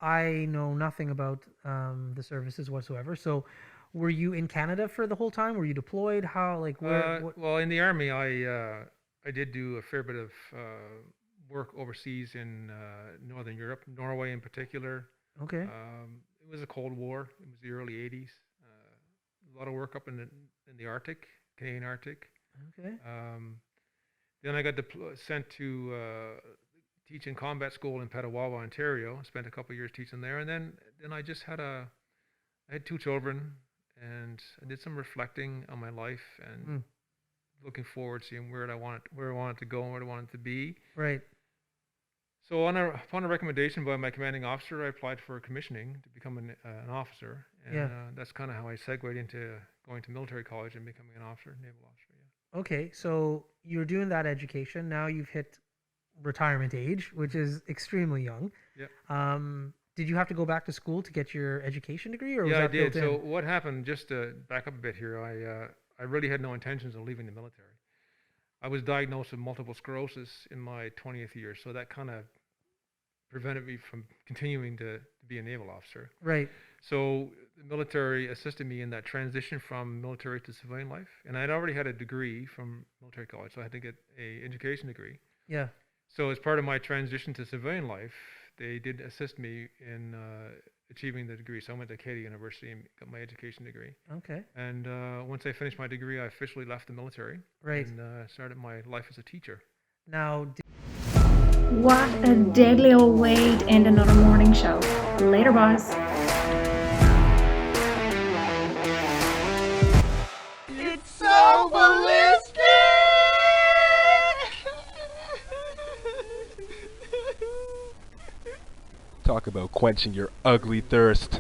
I know nothing about the services whatsoever. So, were you in Canada for the whole time? Were you deployed? How, like, where, what? Well, in the army, I did do a fair bit of work overseas in Northern Europe, Norway in particular. Okay, It was a Cold War. It was the early '80s. A lot of work up in the Arctic, Canadian Arctic. okay, Um, then I got sent to teach in combat school in Petawawa, Ontario. Spent a couple of years teaching there, and then I had two children, and I did some reflecting on my life and mm, looking forward, seeing where I wanted to go and where I wanted to be. right, So upon a recommendation by my commanding officer, I applied for commissioning to become an officer, and yeah, that's kind of how I segued into going to military college and becoming an officer, naval officer. okay. So you're doing that education. Now you've hit retirement age, which is extremely young. Yeah. Did you have to go back to school to get your education degree, or was Yeah, I that did. built So in? what happened? Just to back up a bit here, I really had no intentions of leaving the military. I was diagnosed with multiple sclerosis in my 20th year, so that kind of prevented me from continuing to be a naval officer. Right. So the military assisted me in that transition from military to civilian life, and I'd already had a degree from military college, so I had to get a education degree. Yeah. So as part of my transition to civilian life, they did assist me in achieving the degree. So I went to Acadia University and got my education degree. Okay. And once I finished my degree, I officially left the military Right. and started my life as a teacher. Now, What a deadly old way to end another morning show. Later, boys. It's so ballistic! Talk about quenching your ugly thirst.